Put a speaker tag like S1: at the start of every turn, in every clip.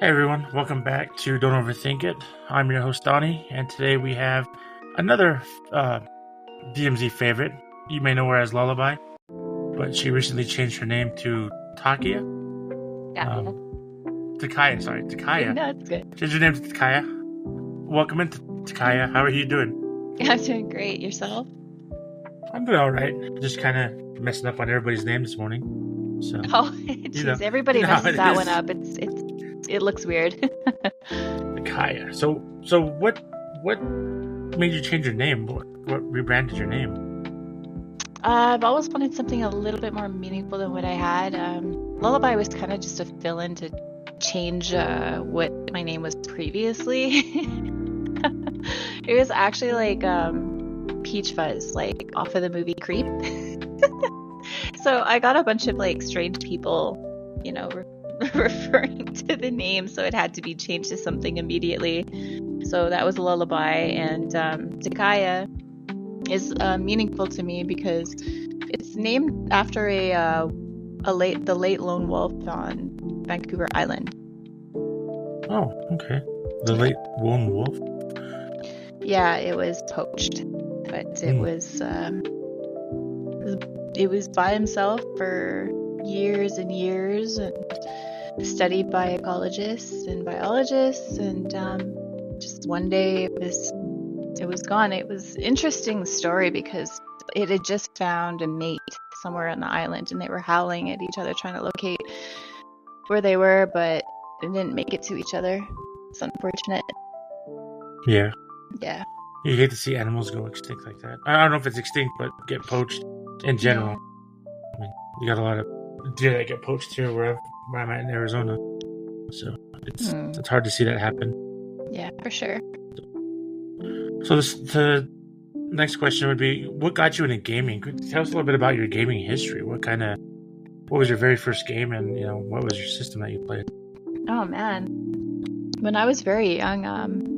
S1: Hey everyone, welcome back to Don't Overthink It. I'm your host Donnie, and today we have another DMZ favorite. You may know her as Lullaby, but she recently changed her name to Takaya.
S2: Yeah.
S1: Takaya, sorry, Takaya.
S2: No, it's good.
S1: Changed her name to Takaya. Welcome into Takaya. How are you doing?
S2: I'm doing great. Yourself?
S1: I'm doing alright. Just kind of messing up on everybody's name this morning. So,
S2: Jeez, everybody messes that one up. It looks weird.
S1: Takaya. So what made you change your name? What rebranded your name?
S2: I've always wanted something a little bit more meaningful than what I had. Lullaby was kind of just a fill-in to change what my name was previously. It was actually like Peach Fuzz, like off of the movie Creep. So I got a bunch of like strange people, referring to the name, so it had to be changed to something immediately. So that was Lullaby, and Takaya is meaningful to me because it's named after the late lone wolf on Vancouver Island.
S1: Oh, okay. The late lone wolf?
S2: Yeah, it was poached, but it was by himself for years and years, and studied by ecologists and biologists, and just one day it was gone. It was an interesting story because it had just found a mate somewhere on the island, and they were howling at each other trying to locate where they were, but they didn't make it to each other. It's unfortunate.
S1: Yeah.
S2: You
S1: hate to see animals go extinct like that. I don't know if it's extinct, but get poached in general.
S2: Yeah.
S1: I mean, you got a lot of deer that get poached here where I'm at in Arizona. So it's hard to see that happen.
S2: Yeah, for sure.
S1: So the next question would be, what got you into gaming? Tell us a little bit about your gaming history. What was your very first game, and what was your system that you played?
S2: Oh man, when I was very young,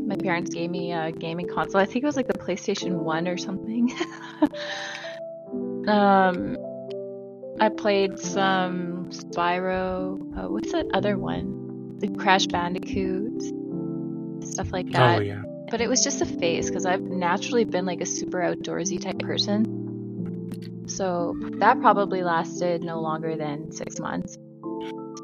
S2: my parents gave me a gaming console. I think it was like the PlayStation 1 or something. I played some Spyro. What's that other one? The Crash Bandicoot, stuff like that.
S1: Oh yeah.
S2: But it was just a phase because I've naturally been like a super outdoorsy type person. So that probably lasted no longer than 6 months.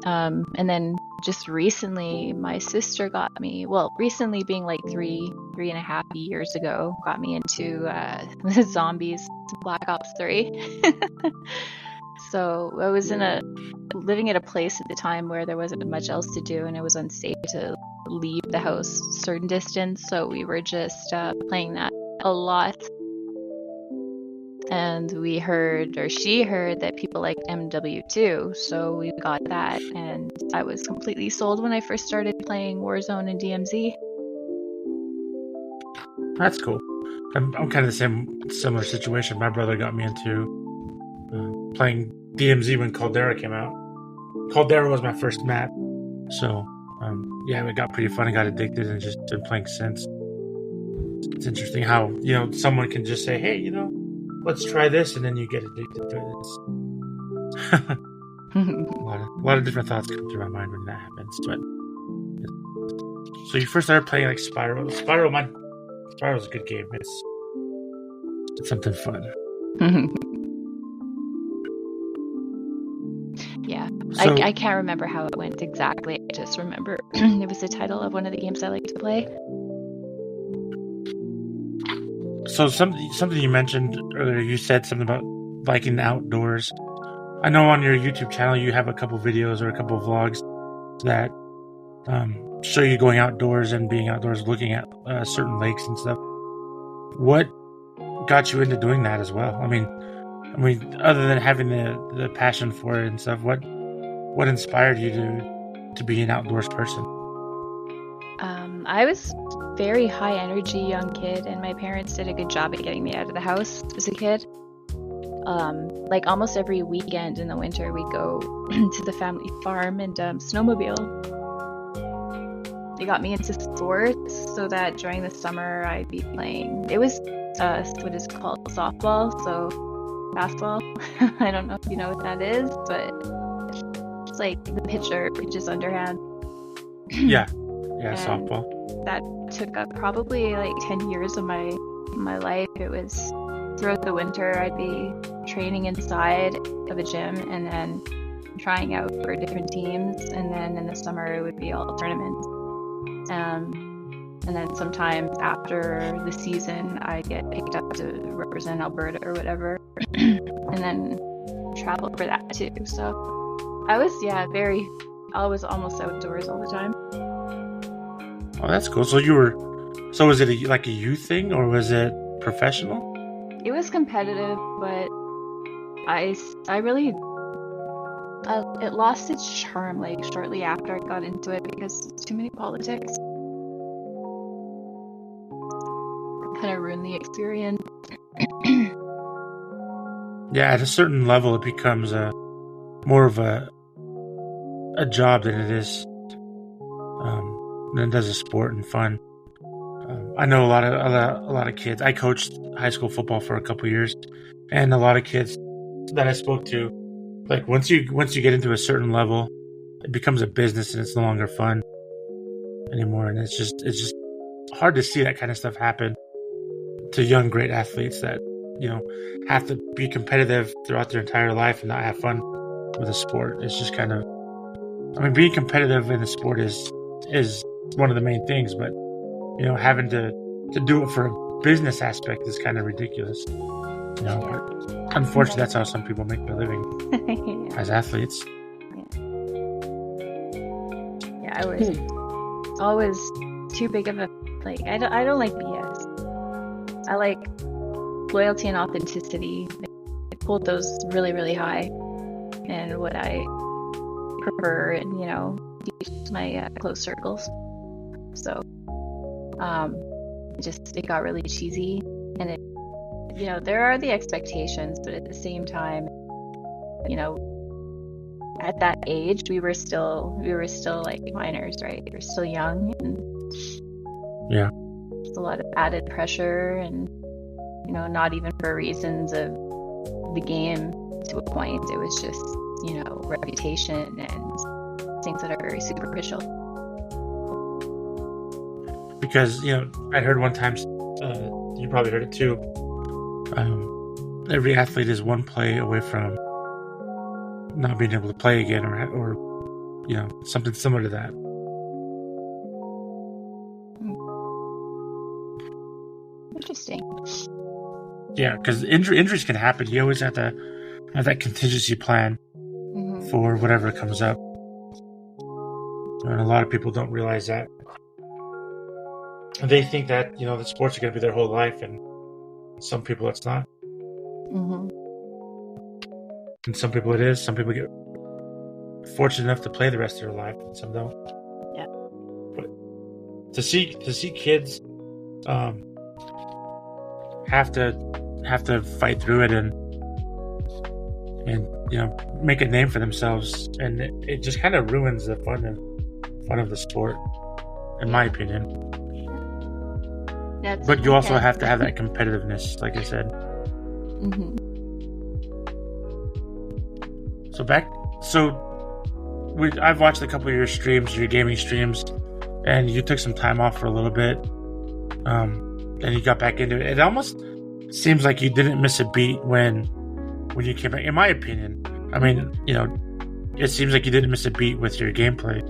S2: And then just recently, my sister got me, recently being like 3.5 years ago, got me into the zombies, Black Ops 3. So I was living at a place at the time where there wasn't much else to do, and it was unsafe to leave the house a certain distance. So we were just playing that a lot. And she heard that people liked MW2, so we got that, and I was completely sold when I first started playing Warzone and DMZ.
S1: That's cool. I'm kind of the similar situation. My brother got me into playing DMZ when Caldera came out. Caldera was my first map, so it got pretty fun. I got addicted and just been playing since. It's interesting how someone can just say, "Hey, let's try this," and then you get addicted to it. A lot of different thoughts come through my mind when that happens. But so you first started playing like Spyro. Spyro's a good game. It's something fun.
S2: Yeah, so, I can't remember how it went exactly. I just remember it was the title of one of the games I like to play.
S1: So something you mentioned earlier, you said something about liking the outdoors. I know on your YouTube channel you have a couple videos or a couple vlogs that show you going outdoors and being outdoors, looking at certain lakes and stuff. What got you into doing that as well? I mean, other than having the passion for it and stuff, what inspired you to be an outdoors person?
S2: I was a very high energy young kid, and my parents did a good job at getting me out of the house as a kid. Like almost every weekend in the winter, we'd go to the family farm and snowmobile. They got me into sports so that during the summer I'd be playing. It was what is called softball, so basketball. I don't know if you know what that is, but it's like the pitcher pitches underhand
S1: Yeah,
S2: And
S1: softball.
S2: that took up probably like 10 years of my life. It was throughout the winter I'd be training inside of a gym and then trying out for different teams, and then in the summer it would be all tournaments. And then sometimes after the season I get picked up to represent Alberta or whatever, and then travel for that too. So I was always almost outdoors all the time.
S1: Oh, that's cool. So was it like a youth thing, or was it professional?
S2: It was competitive, but I really it lost its charm like shortly after I got into it because it's too many politics. Kind of ruined the experience.
S1: Yeah, at a certain level, it becomes more of a job than it is than it does a sport and fun. I know a lot of kids. I coached high school football for a couple years, and a lot of kids that I spoke to, like once you get into a certain level, it becomes a business and it's no longer fun anymore. And it's just hard to see that kind of stuff happen to young great athletes that have to be competitive throughout their entire life and not have fun with a sport. It's just kind of, I mean, being competitive in the sport is one of the main things, but having to do it for a business aspect is kind of ridiculous. But unfortunately, that's how some people make their living as athletes.
S2: Yeah, I was always too big of a I don't like BS. I like loyalty and authenticity. I pulled those really, really high, and what I prefer, and teach my close circles. So, it got really cheesy, and it, there are the expectations, but at the same time, at that age, we were still like minors, right? We were still young, and
S1: yeah,
S2: there's a lot of added pressure, and not even for reasons of the game to a point. It was just reputation and things that are very superficial.
S1: Because I heard one time, you probably heard it too. Every athlete is one play away from not being able to play again, or something similar to that.
S2: Interesting.
S1: Yeah, because injuries can happen. You always have to have that contingency plan for whatever comes up. And a lot of people don't realize that. They think that, the sports are going to be their whole life, and some people it's not. And some people it is. Some people get fortunate enough to play the rest of their life, and some don't.
S2: Yeah.
S1: But to see kids have to fight through it and make a name for themselves, and it just kind of ruins the fun of the sport, in my opinion. But you also have to have that competitiveness, like I said. I've watched a couple of your streams, your gaming streams, and you took some time off for a little bit, and you got back into it. It almost seems like you didn't miss a beat when you came back, in my opinion. I mean, it seems like you didn't miss a beat with your gameplay.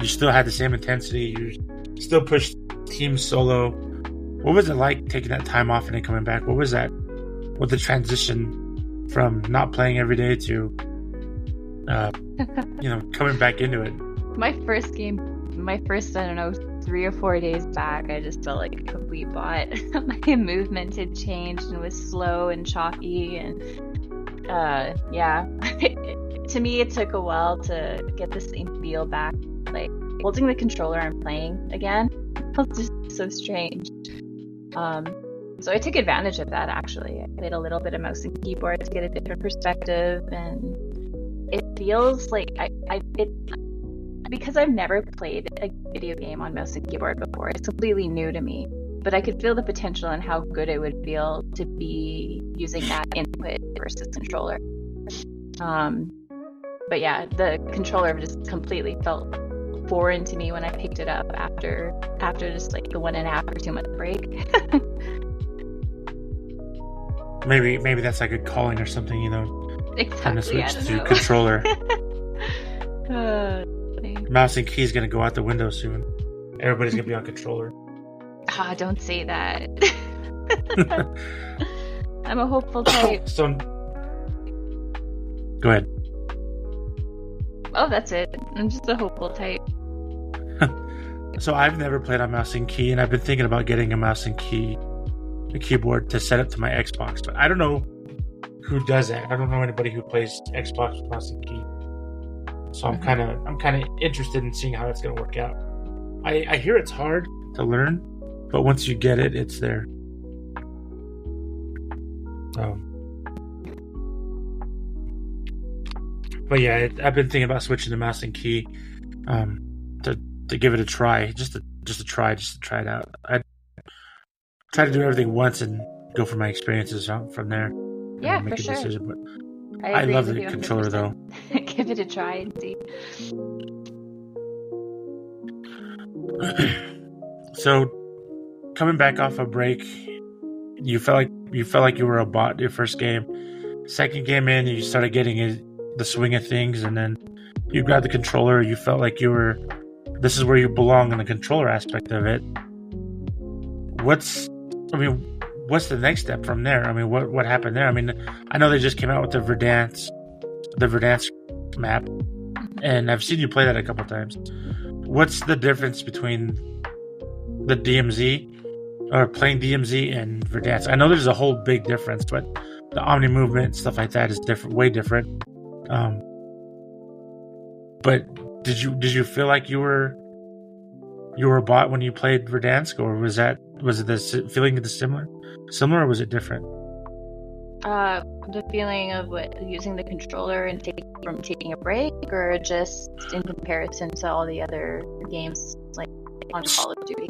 S1: You still had the same intensity. You still pushed team solo. What was it like taking that time off and then coming back? What was that? What the transition from not playing every day to, coming back into it?
S2: My first, I don't know, 3 or 4 days back, I just felt like a complete bot. My movement had changed and was slow and choppy, and to me it took a while to get the same feel back. Like holding the controller and playing again felt just so strange. So I took advantage of that, actually. I played a little bit of mouse and keyboard to get a different perspective, and it feels like because I've never played a video game on mouse and keyboard before, it's completely new to me. But I could feel the potential and how good it would feel to be using that input versus controller. But yeah, the controller just completely felt foreign to me when I picked it up after just like the 1.5 or 2 month break.
S1: Maybe that's like a calling or something, you know.
S2: Exactly.
S1: Kind of switch to
S2: know.
S1: controller.
S2: Funny.
S1: Mouse and key is gonna go out the window soon. Everybody's gonna be on controller.
S2: Ah, don't say that. I'm a hopeful type.
S1: So, go ahead.
S2: Oh, that's it. I'm just a hopeful type.
S1: So I've never played on mouse and key, and I've been thinking about getting a mouse and keyboard to set up to my Xbox, but I don't know who does that. I don't know anybody who plays Xbox with mouse and key. So I'm kind of interested in seeing how that's going to work out. I hear it's hard to learn, but once you get it, it's there. But yeah, I've been thinking about switching to mouse and key to give it a try, just to try it out. I try to do everything once and go for my experiences from there.
S2: Yeah,
S1: make
S2: for
S1: a
S2: sure.
S1: decision. But I love the controller 100%. Though.
S2: Give it a try and see.
S1: So, coming back off a break, you felt like you were a bot your first game. Second game in, you started getting the swing of things, and then you grabbed the controller. You felt like this is where you belong in the controller aspect of it. What's the next step from there? I mean, what happened there? I mean, I know they just came out with the Verdansk map, and I've seen you play that a couple times. What's the difference between the DMZ or playing DMZ and Verdansk? I know there's a whole big difference, but the Omni movement, stuff like that, is different, way different. But did you feel like you were a bot when you played Verdansk, or was it the feeling similar, or was it different?
S2: The feeling of using the controller and taking a break, or just in comparison to all the other games like on Call of Duty.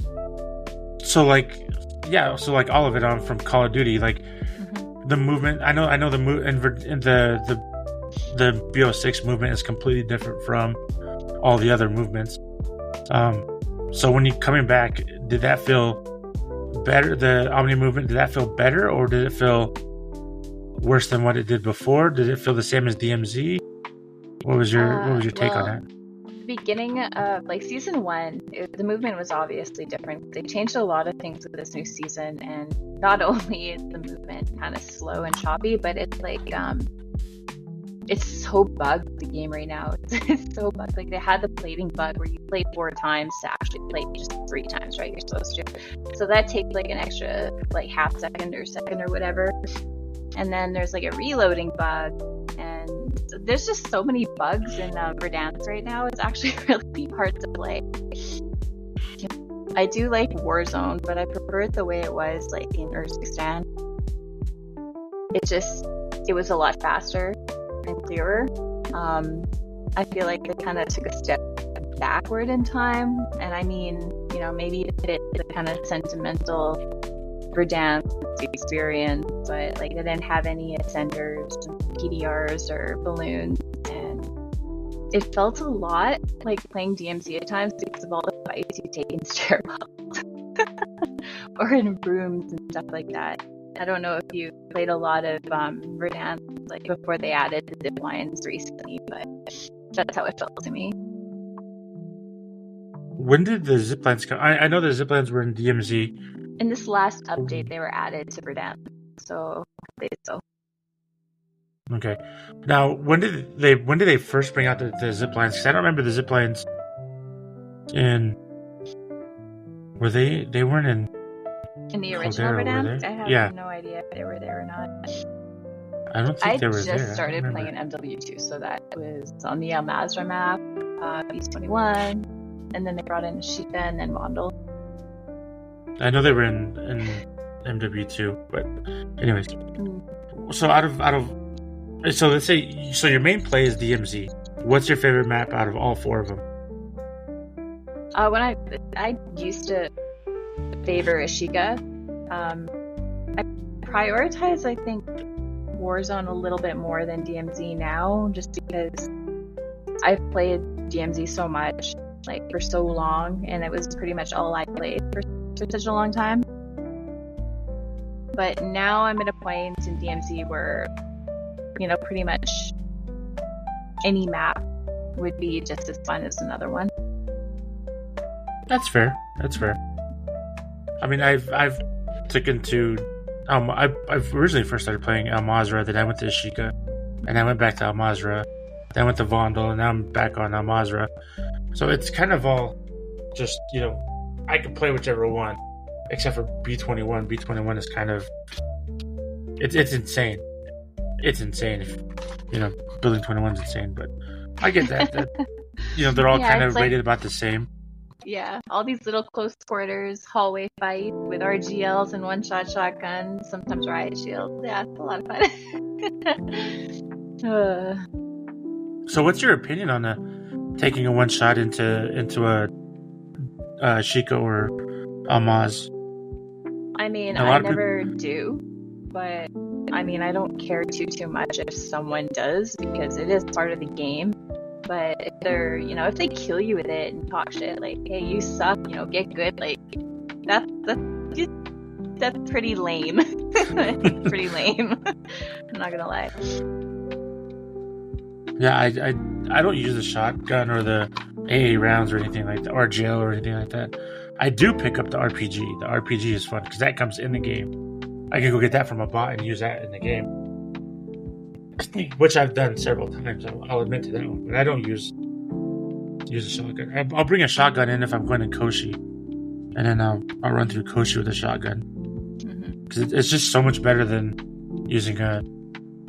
S1: So all of it from Call of Duty, like the movement. I know the move and the BO6 movement is completely different from all the other movements. So when you coming back, did that feel better? The Omni movement, did that feel better, or did it feel worse than what it did before? Did it feel the same as DMZ? What was your take on that?
S2: Beginning of season 1, the movement was obviously different. They changed a lot of things with this new season, and not only is the movement kind of slow and choppy, but it's it's so bugged, the game right now. It's so bugged. Like, they had the plating bug where you play 4 times to actually play just 3 times, right? You're supposed to. So that takes an extra half second or second or whatever. And then there's a reloading bug, and there's just so many bugs in Verdansk right now. It's actually really hard to play. I do like Warzone, but I prefer it the way it was in Uzbekistan. It was a lot faster and clearer. I feel like they kind of took a step backward in time, and I mean, maybe it's the kind of sentimental Verdansk experience, but they didn't have any ascenders, PDRs, or balloons, and it felt a lot like playing DMZ at times because of all the fights you take in stairwells or in rooms and stuff like that. I don't know if you played a lot of Verdansk before they added the zip lines recently, but that's how it felt to me.
S1: When did the zip lines come? I know the zip lines were in DMZ.
S2: In this last update, they were added to Verdansk, so I think so.
S1: Okay. Now, when did they first bring out the zip lines? Because I don't remember the zip lines were they weren't in
S2: the original Verdansk? I have no idea if they were there or not.
S1: I don't think they were there.
S2: I just started playing in MW2, so that was on the Mazra map, Beast21, and then they brought in Ashika and then Mondel.
S1: I know they were in MW2, but anyways. So so let's say your main play is DMZ. What's your favorite map out of all 4 of them?
S2: When I used to favor Ashika. I prioritize, I think, Warzone a little bit more than DMZ now, just because I've played DMZ so much, like for so long, and it was pretty much all I played for such a long time. But now I'm at a point in DMZ where, you know, pretty much any map would be just as fun as another one.
S1: That's fair. I mean, I've taken to I've originally first started playing Al Mazrah, then I went to Ashika, and I went back to Al Mazrah, then I went to Vondel, and now I'm back on Al Mazrah. So it's kind of all just, you know, I can play whichever one, except for B21. B21 is kind of it's insane. It's insane. If, you know, building 21 is insane, but I get that you know, they're all kind of rated about the same.
S2: Yeah, all these little close quarters, hallway fight with RGLs and one-shot shotguns, sometimes riot shields. Yeah, it's a lot of fun.
S1: So what's your opinion on taking a one-shot into a Sheikah or Almaz?
S2: I mean, I never do, but I mean, I don't care too much if someone does, because it is part of the game. But if they're, you know, if they kill you with it and talk shit like, hey, you suck, you know, get good, like, that's pretty lame. Pretty lame. I'm not gonna lie.
S1: Yeah, I don't use the shotgun or the AA rounds or anything like that, or RGL or anything like that. I do pick up the RPG. The RPG is fun because that comes in the game. I can go get that from a bot and use that in the game, which I've done several times. I'll admit to that one. But I don't use a shotgun. I'll bring a shotgun in if I'm going to Koshi, and then I'll run through Koshi with a shotgun, because it's just so much better than using a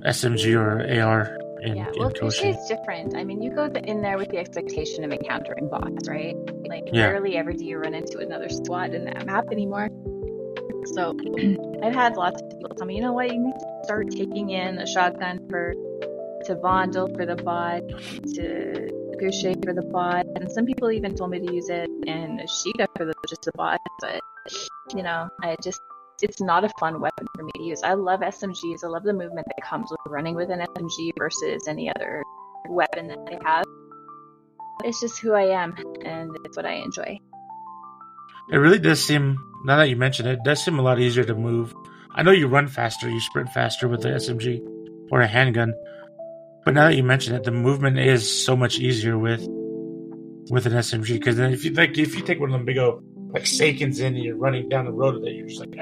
S1: SMG or AR in Koshi.
S2: Koshi is different. I mean, you go in there with the expectation of encountering bots, right? Like, rarely ever do you run into another squad in that map anymore. So I've had lots of people tell me, you know what, you need to start taking in a shotgun to Vondel for the bot, to Goucher for the bot, and some people even told me to use it in Ashika for just the bot, but, you know, it's not a fun weapon for me to use. I love SMGs. I love the movement that comes with running with an SMG versus any other weapon that they have. It's just who I am, and it's what I enjoy.
S1: It really does seem, now that you mention it, it does seem a lot easier to move. I know you run faster, you sprint faster with the SMG or a handgun, but now that you mention it, the movement is so much easier with an SMG. Because then if you take one of them big old like Seikens in and you're running down the road with it, you're just like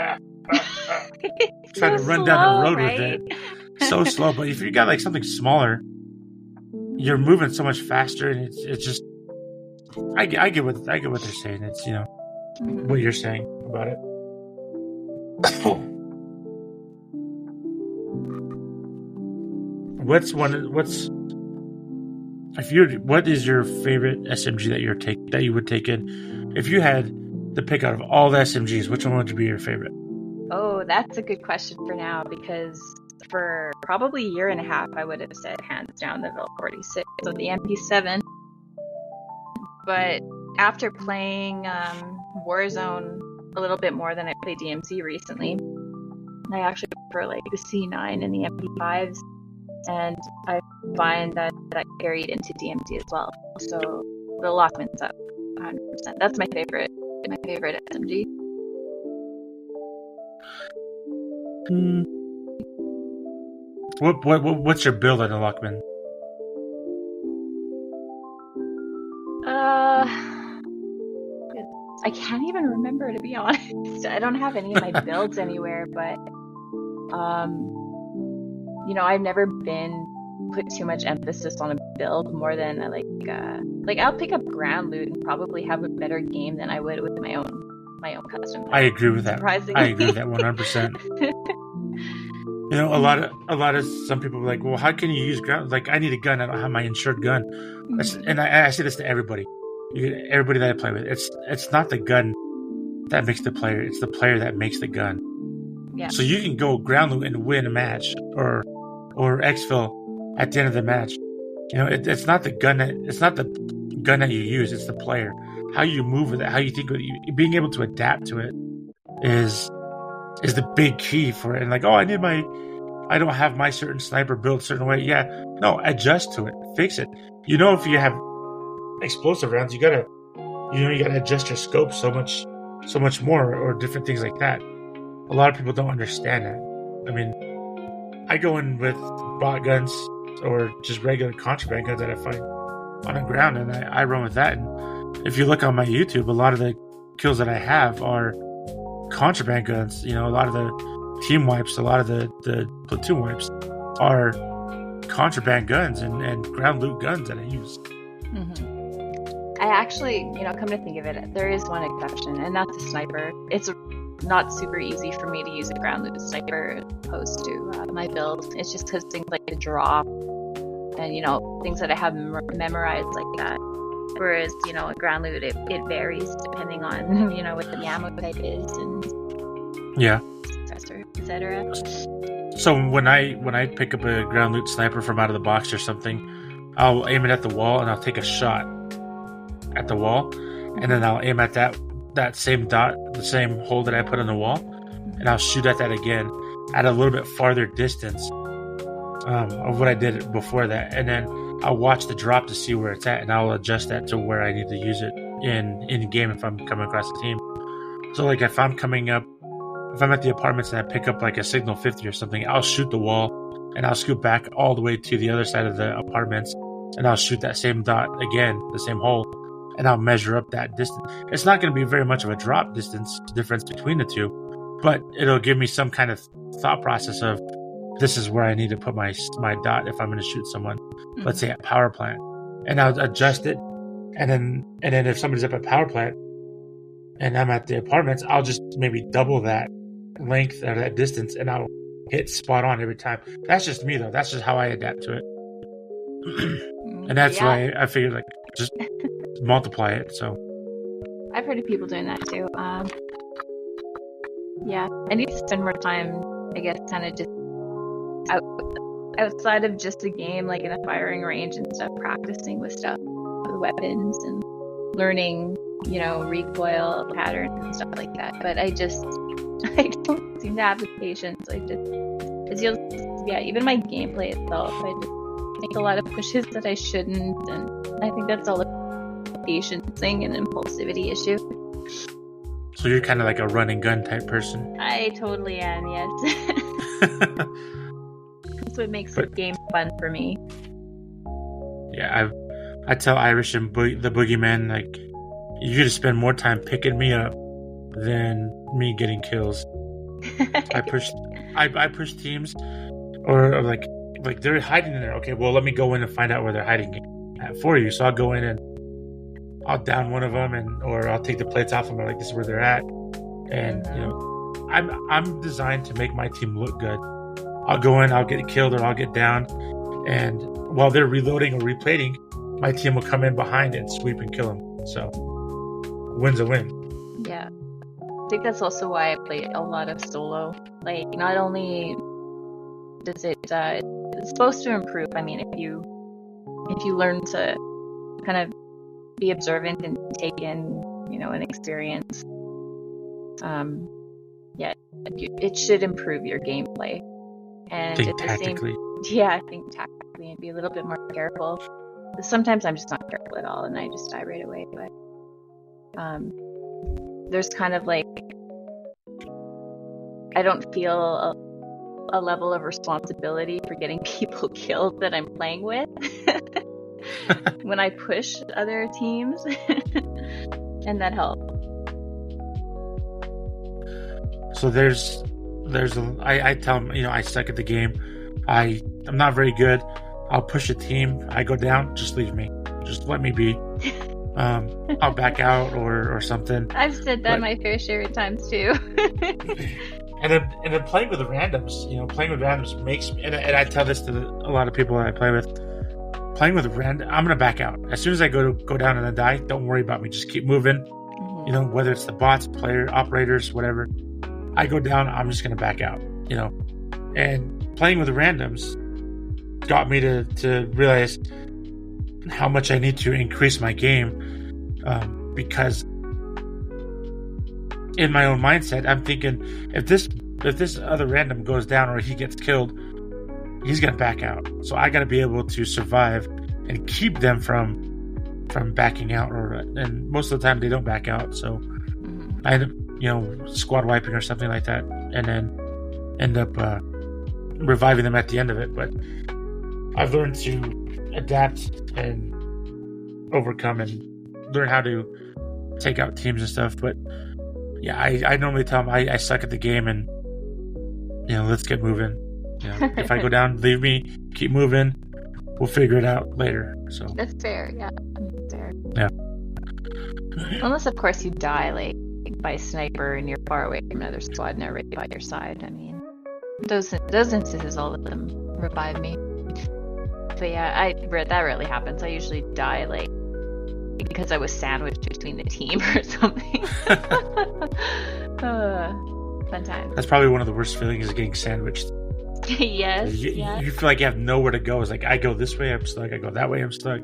S1: trying to run down the road with it, so slow. But if you got like something smaller, you're moving so much faster, and it's just I get what they're saying. It's, you know, what you're saying about it. What is your favorite SMG that you would take in? If you had to pick out of all the SMGs, which one would be your favorite?
S2: Oh, that's a good question for now, because for probably a year and a half, I would have said hands down the Vil 46, so the MP7. But after playing Warzone a little bit more than I played DMZ recently, I actually prefer like the C9 and the MP5s, and I find that carried into DMZ as well. So the Lockman's up 100%. That's my favorite SMG.
S1: What's your build on the Lockman?
S2: I can't even remember, to be honest. I don't have any of my builds anywhere, but you know, I've never put too much emphasis on a build more than like I'll pick up ground loot and probably have a better game than I would with my own custom build.
S1: I agree with that.
S2: Surprisingly.
S1: I agree with that 100%. You know, a lot of some people are like, well, how can you use ground? Like, I need a gun. I don't have my insured gun. And I say this to everybody. Everybody that I play with. It's not the gun that makes the player. It's the player that makes the gun.
S2: Yeah.
S1: So you can go ground loot and win a match or exfil at the end of the match. You know, it's not the gun that you use. It's the player. How you move with it. How you think with it. Being able to adapt to it is the big key for it. And like, oh, I don't have my certain sniper built a certain way. Yeah, no, adjust to it, fix it. You know, if you have explosive rounds, you gotta you gotta adjust your scope so much more, or different things like that. A lot of people don't understand that. I mean, I go in with bot guns or just regular contraband guns that I find on the ground, and I run with that. And if you look on my YouTube, a lot of the kills that I have are contraband guns. A lot of the team wipes, a lot of the platoon wipes are contraband guns and ground loot guns that I use.
S2: I actually, come to think of it, there is one exception, and that's a sniper. It's not super easy for me to use a ground loot sniper opposed to my build. It's just because things like the drop and, things that I have memorized like that. Whereas, a ground loot, it varies depending on, what the ammo type is and etc.
S1: So when I pick up a ground loot sniper from out of the box or something, I'll aim it at the wall and I'll take a shot at the wall, and then I'll aim at that same dot, the same hole that I put on the wall, and I'll shoot at that again at a little bit farther distance of what I did before that, and then I'll watch the drop to see where it's at, and I'll adjust that to where I need to use it in game if I'm coming across the team. So like if I'm at the apartments and I pick up like a signal 50 or something, I'll shoot the wall and I'll scoot back all the way to the other side of the apartments, and I'll shoot that same dot again, the same hole, and I'll measure up that distance. It's not going to be very much of a drop distance difference between the two, but it'll give me some kind of thought process of this is where I need to put my dot if I'm going to shoot someone, let's say at power plant, and I'll adjust it. And then if somebody's up at power plant and I'm at the apartments, I'll just maybe double that length or that distance, and I'll hit spot on every time. That's just me though. That's just how I adapt to it. And that's why I figured like just multiply it. So
S2: I've heard of people doing that too. I need to spend more time, I guess, kind of just outside of just the game, like in a firing range and stuff, practicing with stuff, with weapons and learning, recoil patterns and stuff like that. But I don't seem to have the patience. Even my gameplay itself, I just make a lot of pushes that I shouldn't, and I think that's all a patience thing and impulsivity issue.
S1: So you're kind of like a run and gun type person.
S2: I totally am, yes. That's what makes the game fun for me.
S1: Yeah, I tell Irish and the Boogeyman, like, you're gonna spend more time picking me up than me getting kills. I push teams, or like they're hiding in there. Okay, well, let me go in and find out where they're hiding at for you. So I'll go in and I'll down one of them, or I'll take the plates off them. Like, this is where they're at, and I'm designed to make my team look good. I'll go in, I'll get killed, or I'll get down, and while they're reloading or replating, my team will come in behind and sweep and kill them. So, win's a win.
S2: Yeah, I think that's also why I play a lot of solo. Like, not only does it's supposed to improve. I mean, if you learn to kind of be observant and take in, an experience, it should improve your gameplay. And
S1: think tactically.
S2: I think tactically, and be a little bit more careful. Sometimes I'm just not careful at all, and I just die right away. But there's kind of like, I don't feel a level of responsibility for getting people killed that I'm playing with when I push other teams, and that helps.
S1: So I tell them, I suck at the game. I'm not very good. I'll push a team. I go down. Just leave me. Just let me be. I'll back out or something.
S2: I've said that my fair share of times too.
S1: and then playing with the randoms, makes me, and I tell this to a lot of people that I play with. Playing with random, I'm gonna back out as soon as I go down and I die. Don't worry about me. Just keep moving. Mm-hmm. Whether it's the bots, player, operators, whatever. I go down, I'm just going to back out, And playing with the randoms got me to realize how much I need to increase my game, because in my own mindset, I'm thinking if this other random goes down or he gets killed, he's going to back out. So I got to be able to survive and keep them from from backing out, and most of the time they don't back out. So I end up, squad wiping or something like that, and then end up reviving them at the end of it. But I've learned to adapt and overcome and learn how to take out teams and stuff. But yeah, I normally tell them I suck at the game, and let's get moving. If I go down, leave me, keep moving. We'll figure it out later. So
S2: that's fair. Yeah, that's fair.
S1: Yeah.
S2: Unless, of course, you die like by a sniper and you're far away from another squad and they're right by your side. I mean, those instances, all of them revive me. But yeah, that rarely happens. I usually die like because I was sandwiched between the team or something. Fun time.
S1: That's probably one of the worst feelings, is getting sandwiched.
S2: Yes.
S1: You feel like you have nowhere to go. It's like, I go this way, I'm stuck. I go that way, I'm stuck.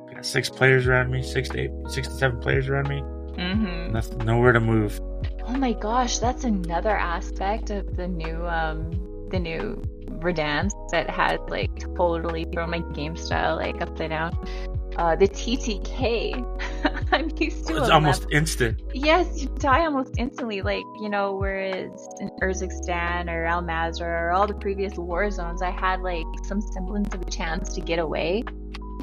S1: I got 6 players around me, 6 to 7 players around me.
S2: Mm-hmm.
S1: Nowhere to move.
S2: Oh my gosh, that's another aspect of the new Verdansk that has like totally thrown my game style like upside down. The TTK. I'm used to
S1: it's almost instant.
S2: Yes, you die almost instantly. Like, whereas in Urzikstan or Al Mazrah or all the previous war zones, I had like some semblance of a chance to get away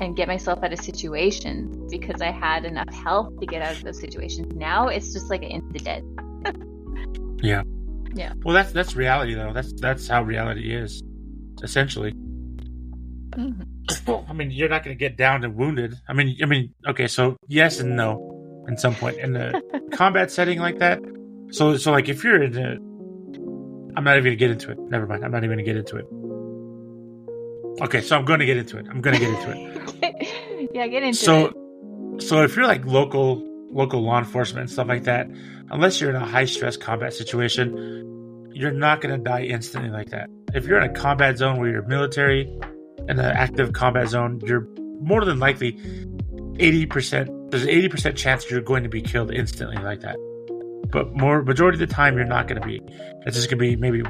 S2: and get myself out of situations because I had enough health to get out of those situations. Now it's just like an instant dead.
S1: Yeah.
S2: Yeah.
S1: Well, that's reality though. That's how reality is, essentially.
S2: Mm-hmm.
S1: I mean, you're not going to get down and wounded. I mean, okay, so yes and no, at some point in the combat setting like that. So like if you're in I'm not even going to get into it. Never mind. I'm not even going to get into it. Okay, so I'm going to get into it.
S2: Yeah, get into it.
S1: So if you're like local law enforcement and stuff like that, unless you're in a high stress combat situation, you're not going to die instantly like that. If you're in a combat zone where you're military, in an active combat zone, you're more than likely 80%. There's an 80% chance you're going to be killed instantly like that. But majority of the time, you're not going to be. It's just going to be maybe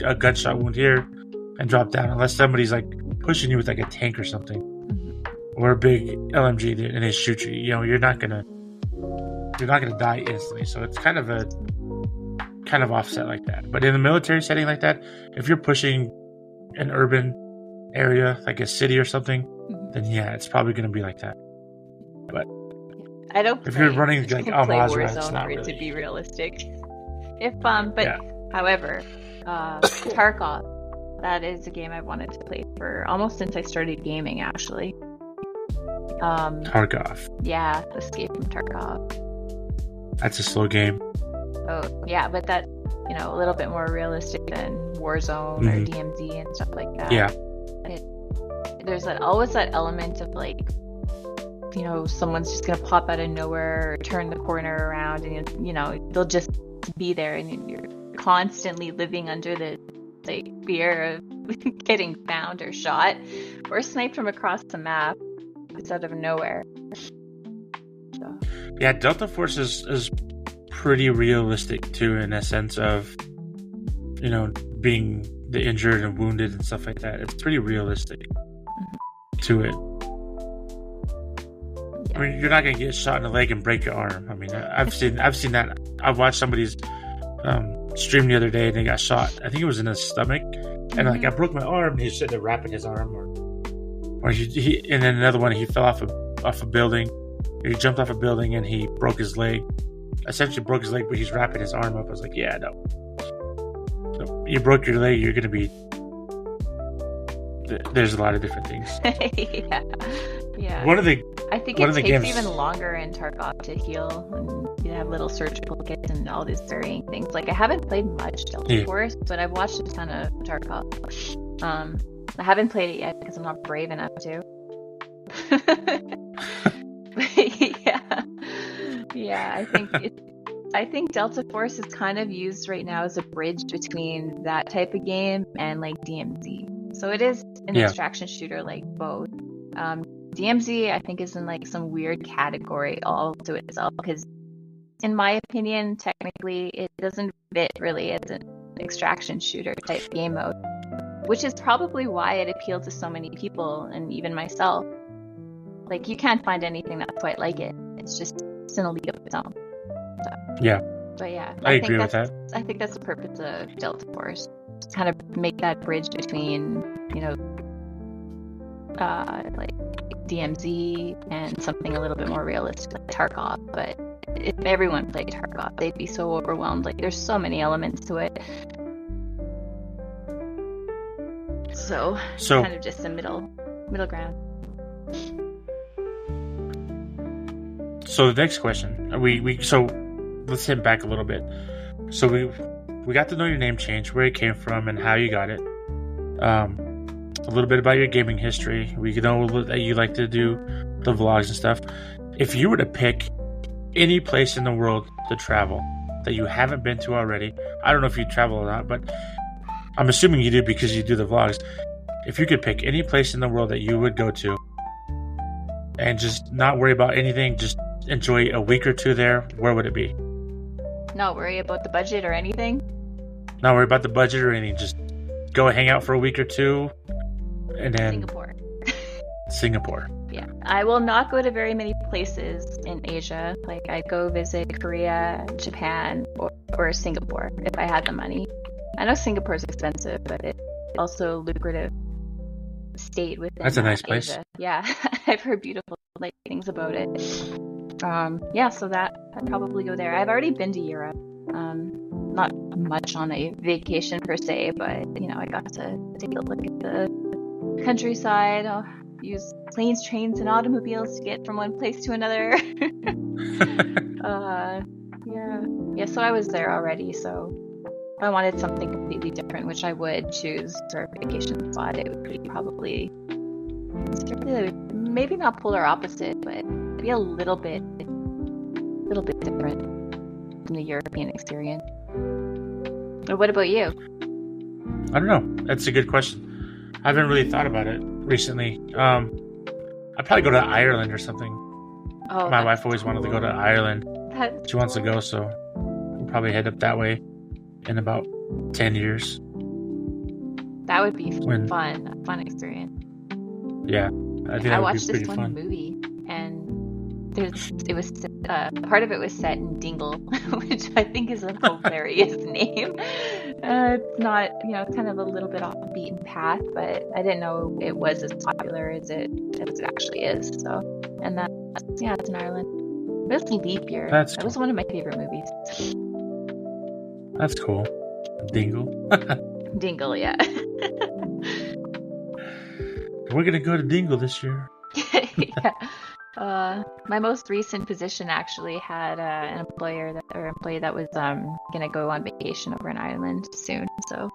S1: a gunshot wound here and drop down, unless somebody's like pushing you with like a tank or something, or a big LMG and they shoot you. You're not gonna die instantly. So it's kind of offset like that. But in a military setting like that, if you're pushing an urban area like a city or something, then yeah, it's probably going to be like that. But
S2: I don't.
S1: If you're running like Al Mazrah, it's not
S2: for it
S1: really
S2: to be realistic. However, Tarkov, that is a game I've wanted to play for almost since I started gaming. Actually,
S1: Tarkov.
S2: Yeah, Escape from Tarkov.
S1: That's a slow game.
S2: Oh yeah, but that a little bit more realistic than Warzone or DMZ and stuff like that.
S1: Yeah.
S2: There's always that element of like, someone's just gonna pop out of nowhere or turn the corner around, and they'll just be there, and you're constantly living under the fear of getting found or shot or sniped from across the map. It's out of nowhere. So.
S1: Yeah, Delta Force is pretty realistic too, in a sense of being the injured and wounded and stuff like that. It's pretty realistic to it. I mean, you're not gonna get shot in the leg and break your arm. I mean, I've seen that. I watched somebody's stream the other day, and they got shot. I think it was in his stomach, and I broke my arm. And he's sitting there wrapping his arm, or he and then another one, he fell off a building. He jumped off a building and he broke his leg. Essentially broke his leg, but he's wrapping his arm up. I was like, yeah, no. So you broke your leg, you're gonna be. There's a lot of different things.
S2: Yeah. I think it takes even longer in Tarkov to heal, and you have little surgical kits and all these varying things. Like, I haven't played much Delta Force, but I've watched a ton of Tarkov. I haven't played it yet because I'm not brave enough to. Yeah. I think Delta Force is kind of used right now as a bridge between that type of game and like DMZ. So it is an extraction shooter like both. DMZ, I think, is in like some weird category all to itself because, in my opinion, technically it doesn't fit really as an extraction shooter type game mode, which is probably why it appealed to so many people and even myself. Like, you can't find anything that's quite like it. It's just in a league of its own. So,
S1: Yeah.
S2: but yeah,
S1: I agree with that.
S2: I think that's the purpose of Delta Force. To kind of make that bridge between, like DMZ and something a little bit more realistic like Tarkov. But if everyone played Tarkov, they'd be so overwhelmed. Like, there's so many elements to it. So kind of just a middle ground.
S1: So the next question, so let's hit back a little bit. So we got to know your name change, where it came from, and how you got it. A little bit about your gaming history. We know that you like to do the vlogs and stuff. If you were to pick any place in the world to travel that you haven't been to already, I don't know if you travel or not, but I'm assuming you do because you do the vlogs. If you could pick any place in the world that you would go to and just not worry about anything, just enjoy a week or two there, where would it be?
S2: Not worry about the budget or anything?
S1: Not worry about the budget or anything. Just go hang out for a week or two and then... Singapore.
S2: Yeah. I will not go to very many places in Asia. Like, I'd go visit Korea, Japan, or Singapore if I had the money. I know Singapore's expensive, but it's also a lucrative state within
S1: That's a nice place.
S2: Asia. Yeah. I've heard beautiful things about it. So that I'd probably go there. I've already been to Europe. Not much on a vacation per se, but I got to take a look at the countryside. I'll use planes, trains, and automobiles to get from one place to another. So I was there already. So if I wanted something completely different, which I would choose for a vacation spot, it would be probably maybe not polar opposite, but be a little bit different from the European experience. Or what about you?
S1: I don't know. That's a good question. I haven't really thought about it recently. I'd probably go to Ireland or something.
S2: Oh,
S1: my wife always wanted to go to Ireland. She wants to go, so we'll probably head up that way in about 10 years.
S2: That would be fun. A fun experience.
S1: Yeah.
S2: I watched this one movie, and it was part of it was set in Dingle, which I think is a hilarious name. It's not, it's kind of a little bit off the beaten path, but I didn't know it was as popular as it actually is. So, and it's in Ireland. It was Leap Year. That was one of my favorite movies.
S1: That's cool. Dingle.
S2: Dingle, yeah.
S1: We're gonna go to Dingle this year.
S2: Yeah. My most recent position actually had an employee that was gonna go on vacation over in Ireland soon. So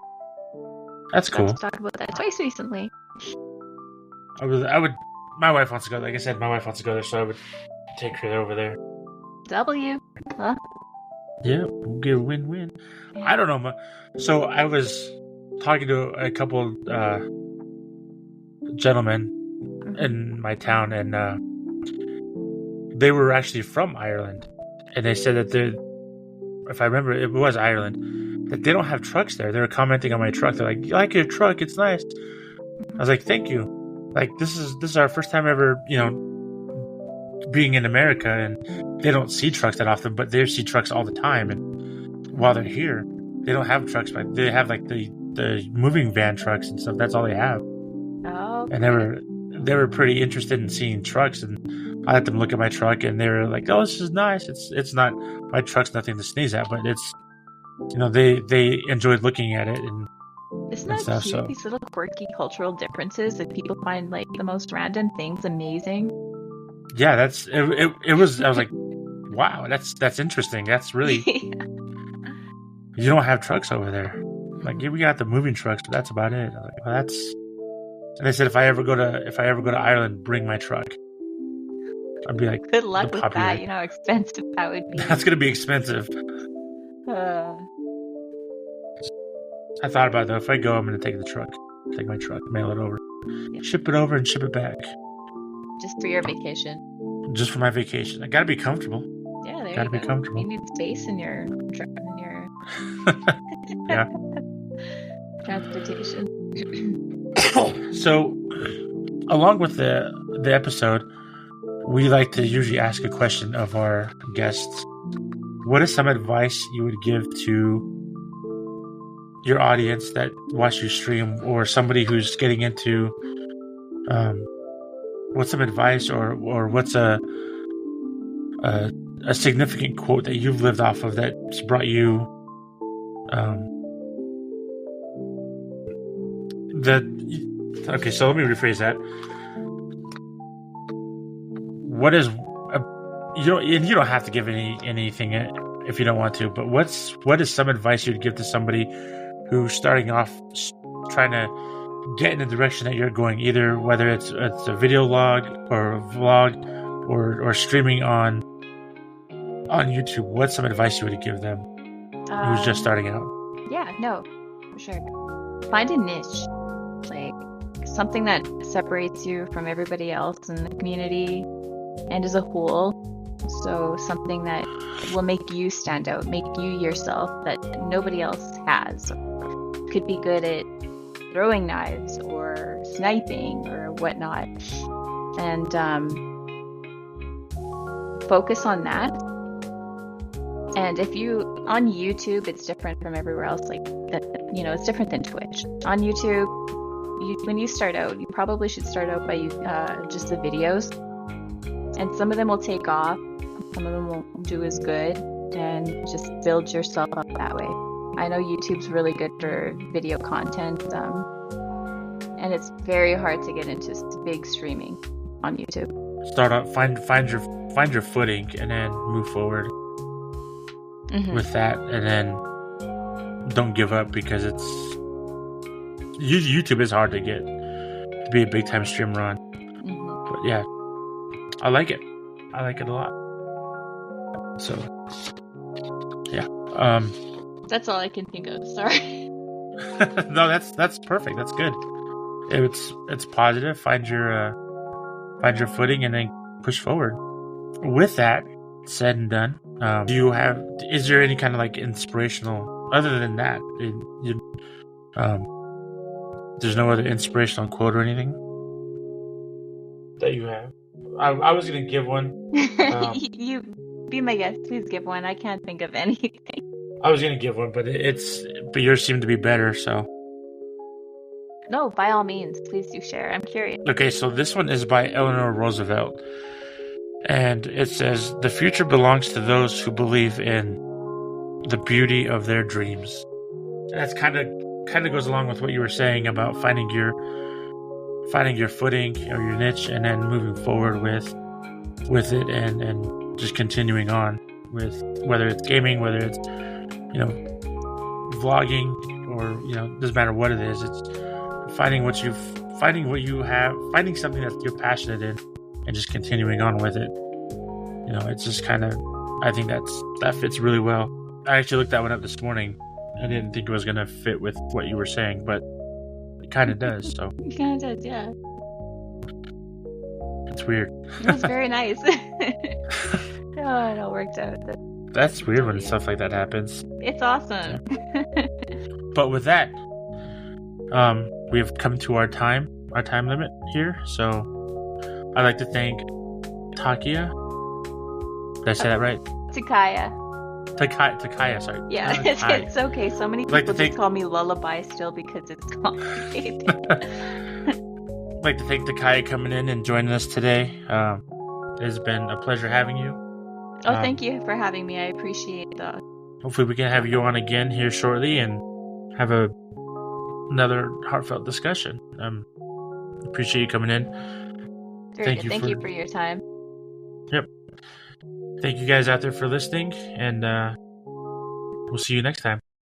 S1: that's cool.
S2: Let's talk about that twice recently.
S1: My wife wants to go. Like I said, my wife wants to go there, so I would take her over there.
S2: W. Huh?
S1: Yeah, we'll get a win-win. Yeah. I don't know. So I was talking to a couple gentlemen in my town, and they were actually from Ireland, and they said that if I remember, it was Ireland, that they don't have trucks there. They were commenting on my truck. They're like, "You like your truck? It's nice." I was like, "Thank you." Like, this is our first time ever, being in America, and they don't see trucks that often, but they see trucks all the time. And while they're here, they don't have trucks, but they have like the moving van trucks and stuff. That's all they have.
S2: Oh. Okay.
S1: And they were pretty interested in seeing trucks, and I let them look at my truck, and they were like, "Oh, this is nice." It's not, my truck's nothing to sneeze at, but it's, they enjoyed looking at it and
S2: isn't that
S1: stuff.
S2: cute?
S1: So
S2: these little quirky cultural differences that people find like the most random things amazing.
S1: Yeah, it was. I was like, wow, that's interesting. That's really you don't have trucks over there. Like, yeah, we got the moving trucks, but that's about it. I was like, well, that's. And they said if I ever go to Ireland, bring my truck. I'd be like,
S2: good luck with that. You know how expensive that would be.
S1: That's gonna be expensive. I thought about it though. If I go, I'm gonna take my truck, mail it over, ship it over, and ship it back.
S2: Just for your vacation.
S1: Just for my vacation. I gotta be comfortable.
S2: Yeah, there
S1: gotta be comfortable.
S2: You need space in your
S1: yeah.
S2: transportation.
S1: So, along with the episode, we like to usually ask a question of our guests. What is some advice you would give to your audience that watch your stream, or somebody who's getting into what's some advice, or what's a significant quote that you've lived off of that's brought you okay, so let me rephrase that. What is you don't have to give anything if you don't want to, but what is some advice you'd give to somebody who's starting off trying to get in the direction that you're going, either whether it's a video log or a vlog or streaming on YouTube? What's some advice you would give them who's just starting out?
S2: Yeah, no, for sure. Find a niche, like something that separates you from everybody else in the community and as a whole. So something that will make you stand out, make you yourself, that nobody else has. Could be good at throwing knives or sniping or whatnot, and focus on that. And if you on YouTube, it's different from everywhere else. Like that, it's different than Twitch. On YouTube, when you start out, you probably should start out by just the videos, and some of them will take off, some of them won't do as good, and just build yourself up that way. I know YouTube's really good for video content, and it's very hard to get into big streaming on YouTube.
S1: Start out, find your footing, and then move forward with that, and then don't give up, because YouTube is hard to be a big time streamer on. But yeah, I like it a lot. So yeah,
S2: that's all I can think of. Sorry.
S1: No, that's perfect. That's good. It's positive. Find your footing and then push forward. With that said and done, is there any kind of like inspirational, other than that, there's no other inspirational quote or anything that you have? I was gonna give one.
S2: You be my guest. Please give one. I can't think of anything.
S1: I was gonna give one, but yours seemed to be better, so.
S2: No, by all means, please do share. I'm curious.
S1: Okay, so this one is by Eleanor Roosevelt, and it says, "The future belongs to those who believe in the beauty of their dreams." And that's kind of goes along with what you were saying about finding your footing or your niche, and then moving forward with it, and just continuing on with, whether it's gaming, whether it's vlogging, or doesn't matter what it is. It's finding what you have, finding something that you're passionate in, and just continuing on with it. It's just kind of, I think that fits really well. I actually looked that one up this morning. I didn't think it was going to fit with what you were saying, but it kind of does. So
S2: it kind of does, yeah.
S1: It's weird.
S2: It's very nice. Oh, it all worked out.
S1: That's weird when stuff like that happens.
S2: It's awesome.
S1: Yeah. But with that, we have come to our time limit here. So I'd like to thank Takaya. Did I say that right?
S2: Takaya.
S1: Takaya, sorry.
S2: Yeah, it's okay. So many people just call me Lullaby still because it's complicated.
S1: I'd like to thank Takaya coming in and joining us today. It has been a pleasure having you.
S2: Oh, thank you for having me. I appreciate that.
S1: Hopefully we can have you on again here shortly and have another heartfelt discussion. Appreciate you coming in.
S2: Thank you for your time.
S1: Yep. Thank you guys out there for listening, and we'll see you next time.